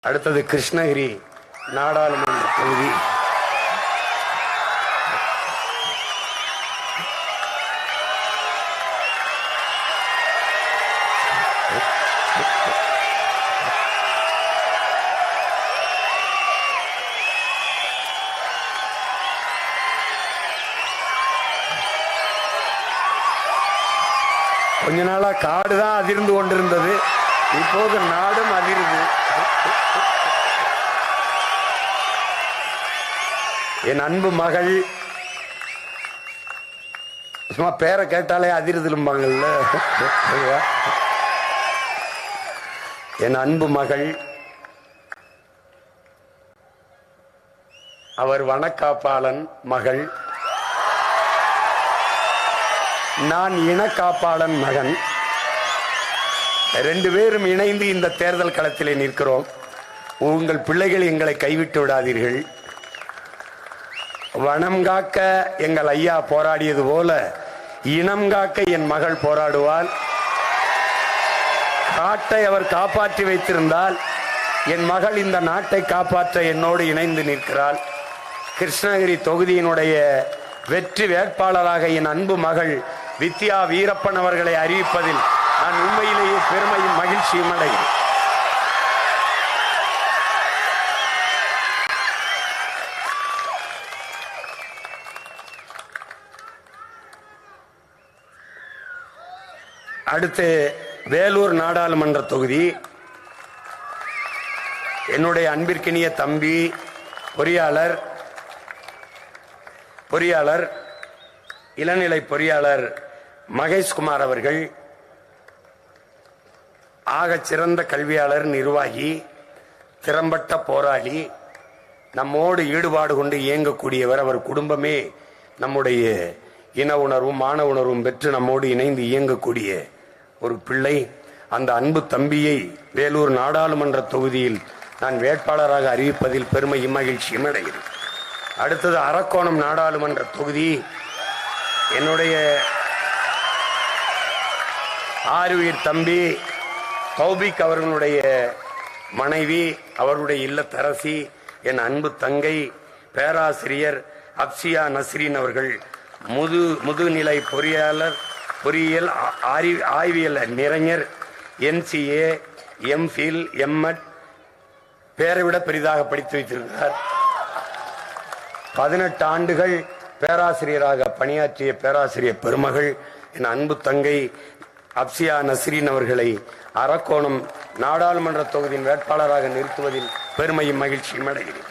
அடுத்தது கிருஷ்ணகிரி நாடாளுமன்ற தொகுதி. கொஞ்ச நாளா காடு தான் அதிர்ந்து கொண்டிருந்தது, இப்போது நாடும் அதிர்ந்து. என் அன்பு மகள், சும்மா பேரை கேட்டாலே அதிர்திலும்பாங்கல்ல, என் அன்பு மகள், அவர் வனக்காப்பாளன் மகள், நான் இனக்காப்பாளன் மகன். ரெண்டு பேரும் இணைந்து இந்த தேர்தல் களத்திலே நிற்கிறோம். உங்கள் பிள்ளைகள் எங்களை கைவிட்டு விடாதீர்கள். வனம் காக்க எங்கள் ஐயா போராடியது போல இனம் காக்க என் மகள் போராடுவாள். காட்டை அவர் காப்பாற்றி வைத்திருந்தால் என் மகள் இந்த நாட்டை காப்பாற்ற என்னோடு இணைந்து நிற்கிறாள். கிருஷ்ணகிரி தொகுதியினுடைய வெற்றி வேட்பாளராக என் அன்பு மகள் வித்யா வீரப்பன் அவர்களை அறிவிப்பதில் நான் உண்மையிலேயே பெருமையும் மகிழ்ச்சியும் அடைகிறேன். அடுத்து வேலூர் நாடாளுமன்ற தொகுதி. என்னுடைய அன்பிற்கினிய தம்பி பொறியாளர் இளநிலை பொறியாளர் மகேஷ்குமார் அவர்கள் ஆகச் சிறந்த கல்வியாளர், நிர்வாகி, திறம்பட்ட போராளி, நம்மோடு ஈடுபாடு கொண்டு இயங்கக்கூடியவர். அவர் குடும்பமே நம்முடைய இன உணர்வும் மான உணர்வும் பெற்று நம்மோடு இணைந்து இயங்கக்கூடிய ஒரு பிள்ளை. அந்த அன்பு தம்பியை வேலூர் நாடாளுமன்ற தொகுதியில் நான் வேட்பாளராக அறிவிப்பதில் பெருமையும் மகிழ்ச்சியும் அடைகிறேன். அடுத்தது அரக்கோணம் நாடாளுமன்ற தொகுதி. என்னுடைய ஆறுயிர் தம்பி தௌபிக் அவர்களுடைய மனைவி, அவருடைய இல்லத்தரசி, என் அன்பு தங்கை பேராசிரியர் அப்சியா நஸ்ரீன் அவர்கள் முதுநிலை பொறியியல் ஆய்வியல் நிறைஞர், NCA, MPhil, MAd பேரை விட பெரிதாக படித்து வைத்திருக்கிறார். 18 ஆண்டுகள் பேராசிரியராக பணியாற்றிய பேராசிரியர் பெருமகள் என் அன்பு தங்கை அப்சியா நஸ்ரீன் அவர்களை அரக்கோணம் நாடாளுமன்ற தொகுதியின் வேட்பாளராக நிறுத்துவதில் பெருமையும் மகிழ்ச்சியும் அடைகிறேன்.